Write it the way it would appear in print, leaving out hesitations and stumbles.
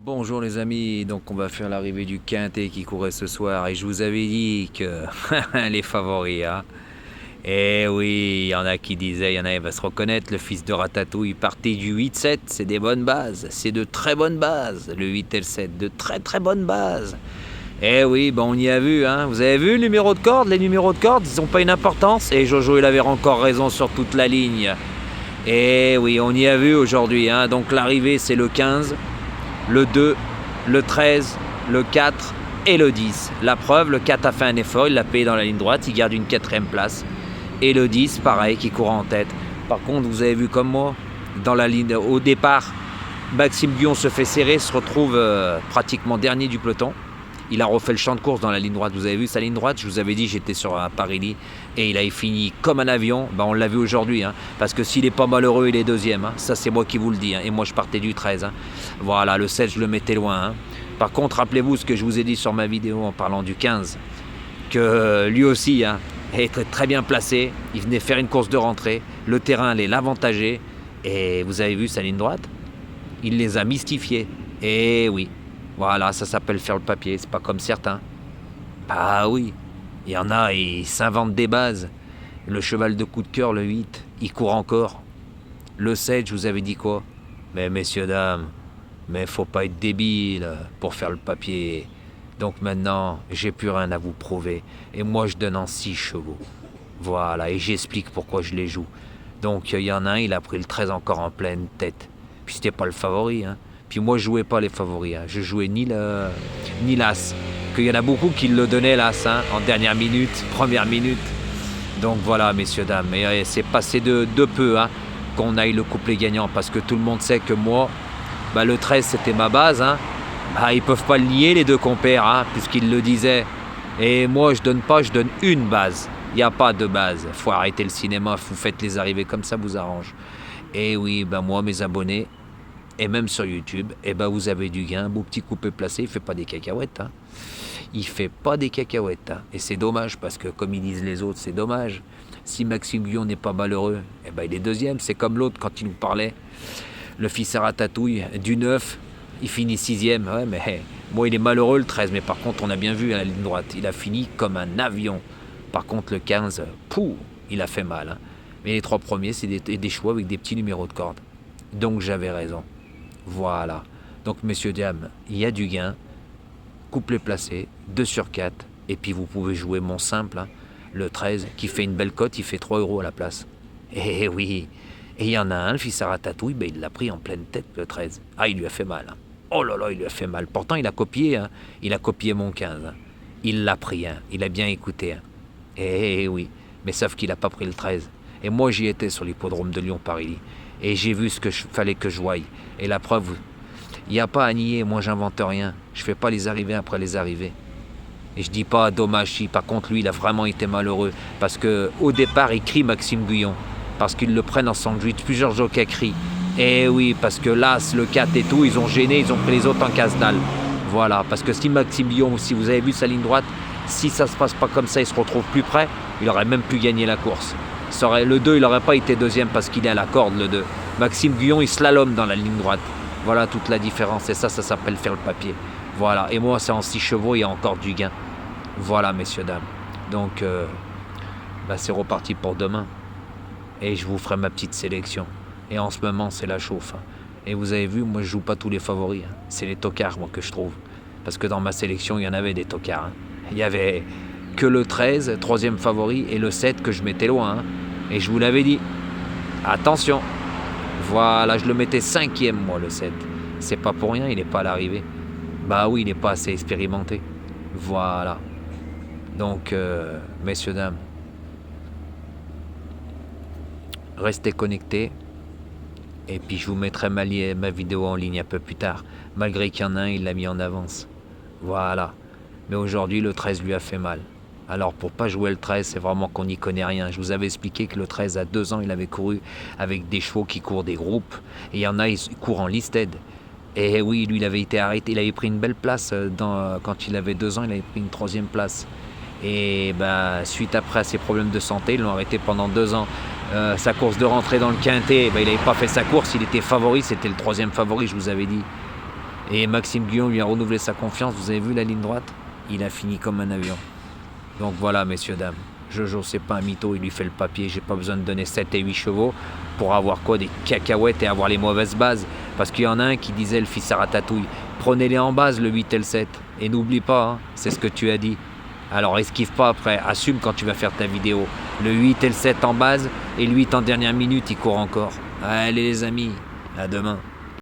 Bonjour les amis, donc on va faire l'arrivée du Quintet qui courait ce soir et je vous avais dit que les favoris, hein. Eh oui, il y en a qui disaient, il y en a, il va se reconnaître, le fils de Ratatouille partait du 8-7, c'est des bonnes bases, c'est de très bonnes bases, le 8 et le 7, de très très bonnes bases. Eh oui, bon on y a vu, hein. Vous avez vu le numéro de corde, les numéros de corde, ils n'ont pas une importance et Jojo il avait encore raison sur toute la ligne. Eh oui, on y a vu aujourd'hui, hein. Donc l'arrivée c'est le 15. Le 2, le 13, le 4 et le 10. La preuve, le 4 a fait un effort, il l'a payé dans la ligne droite, il garde une quatrième place. Et le 10, pareil, qui court en tête. Par contre, vous avez vu comme moi, dans la ligne, au départ, Maxime Guyon se fait serrer, se retrouve pratiquement dernier du peloton. Il a refait le champ de course dans la ligne droite. Vous avez vu sa ligne droite? Je vous avais dit, j'étais sur un Paris et il a fini comme un avion. Ben, on l'a vu aujourd'hui, hein, parce que s'il n'est pas malheureux, il est deuxième. Hein. Ça, c'est moi qui vous le dis. Hein, et moi, je partais du 13. Hein. Voilà, le 7, je le mettais loin. Hein. Par contre, rappelez-vous ce que je vous ai dit sur ma vidéo en parlant du 15, que lui aussi hein, est très bien placé. Il venait faire une course de rentrée. Le terrain allait l'avantager. Et vous avez vu sa ligne droite? Il les a mystifiés. Et oui. Voilà, ça s'appelle faire le papier, c'est pas comme certains. Ah oui, il y en a, ils s'inventent des bases. Le cheval de coup de cœur, le 8, il court encore. Le 7, je vous avais dit quoi? Mais messieurs, dames, mais faut pas être débile pour faire le papier. Donc maintenant, j'ai plus rien à vous prouver. Et moi, je donne en 6 chevaux. Voilà, et j'explique pourquoi je les joue. Donc il y en a un, il a pris le 13 encore en pleine tête. Puis c'était pas le favori, hein. Puis moi, je jouais pas les favoris. Hein. Je jouais ni l'As. Qu'il y en a beaucoup qui le donnaient, l'As, hein, en dernière minute, première minute. Donc voilà, messieurs, dames. Mais c'est passé de peu hein, qu'on aille le couplet gagnant. Parce que tout le monde sait que moi, bah, le 13, c'était ma base. Hein. Bah, ils peuvent pas le nier, les deux compères, hein, puisqu'ils le disaient. Et moi, je donne pas, je donne une base. Il n'y a pas de base. Faut arrêter le cinéma. Vous faites les arrivées comme ça, vous arrange. Et oui, ben moi, mes abonnés, et même sur YouTube, eh ben vous avez du gain, un beau petit coupé placé, il fait pas des cacahuètes. Hein. Il fait pas des cacahuètes. Hein. Et c'est dommage, parce que comme ils disent les autres, c'est dommage. Si Maxime Guyon n'est pas malheureux, eh ben il est deuxième. C'est comme l'autre quand il nous parlait, le fils à Ratatouille, du 9, il finit sixième. Ouais, mais moi il est malheureux le 13, mais par contre on a bien vu à la ligne droite, il a fini comme un avion. Par contre le 15, pouh, il a fait mal. Hein. Mais les trois premiers, c'est des choix avec des petits numéros de corde. Donc j'avais raison. Voilà. Donc, messieurs, dames, il y a du gain. Couplet placé, 2 sur 4. Et puis, vous pouvez jouer mon simple, hein, le 13, qui fait une belle cote, il fait 3 euros à la place. Eh oui. Et il y en a un, le fils à Ratatouille, ben, il l'a pris en pleine tête, le 13. Ah, il lui a fait mal. Hein. Oh là là, il lui a fait mal. Pourtant, il a copié, hein. Il a copié mon 15. Hein. Il l'a pris, hein. Il a bien écouté. Hein. Eh oui. Mais sauf qu'il n'a pas pris le 13. Et moi, j'y étais sur l'hippodrome de Lyon-Paris. Et j'ai vu ce que fallait que je voie. Et la preuve, il n'y a pas à nier, moi j'invente rien. Je fais pas les arrivées après les arrivées. Et je dis pas dommage si, par contre lui il a vraiment été malheureux. Parce que au départ il crie Maxime Guyon. Parce qu'ils le prennent en sandwich, plusieurs jockeys crient. Et oui, parce que l'As, le 4 et tout, ils ont gêné, ils ont pris les autres en casse-dalle. Voilà, parce que si Maxime Guyon, si vous avez vu sa ligne droite, si ça se passe pas comme ça, il se retrouve plus près, il aurait même pu gagner la course. Le 2, il n'aurait pas été deuxième parce qu'il est à la corde, le 2. Maxime Guyon, il slalome dans la ligne droite. Voilà toute la différence. Et ça s'appelle faire le papier. Voilà. Et moi, c'est en 6 chevaux, il y a encore du gain. Voilà, messieurs, dames. Donc, c'est reparti pour demain. Et je vous ferai ma petite sélection. Et en ce moment, c'est la chauffe. Hein. Et vous avez vu, moi, je joue pas tous les favoris. Hein. C'est les tocards, moi, que je trouve. Parce que dans ma sélection, il y en avait des tocards. Hein. Il y avait que le 13, troisième favori, et le 7 que je mettais loin. Hein. Et je vous l'avais dit. Attention. Voilà, je le mettais cinquième, moi, le 7. C'est pas pour rien, il n'est pas à l'arrivée. Bah oui, il n'est pas assez expérimenté. Voilà. Donc, messieurs, dames, restez connectés. Et puis, je vous mettrai ma vidéo en ligne un peu plus tard. Malgré qu'il y en a un, il l'a mis en avance. Voilà. Mais aujourd'hui, le 13 lui a fait mal. Alors, pour pas jouer le 13, c'est vraiment qu'on n'y connaît rien. Je vous avais expliqué que le 13, à 2 ans, il avait couru avec des chevaux qui courent des groupes. Et il y en a, ils courent en listed. Et oui, lui, il avait été arrêté. Il avait pris une belle place. Quand il avait 2 ans, il avait pris une 3e place. Et suite après à ses problèmes de santé, ils l'ont arrêté pendant 2 ans. Sa course de rentrée dans le Quintet, il n'avait pas fait sa course. Il était favori. C'était le 3e favori, je vous avais dit. Et Maxime Guyon lui a renouvelé sa confiance. Vous avez vu la ligne droite? Il a fini comme un avion. Donc voilà, messieurs, dames. Jojo, c'est pas un mytho, il lui fait le papier. J'ai pas besoin de donner 7 et 8 chevaux pour avoir quoi? Des cacahuètes et avoir les mauvaises bases. Parce qu'il y en a un qui disait, le fils à Ratatouille, prenez-les en base, le 8 et le 7. Et n'oublie pas, hein, c'est ce que tu as dit. Alors esquive pas après, assume quand tu vas faire ta vidéo. Le 8 et le 7 en base, et le 8 en dernière minute, il court encore. Allez les amis, à demain.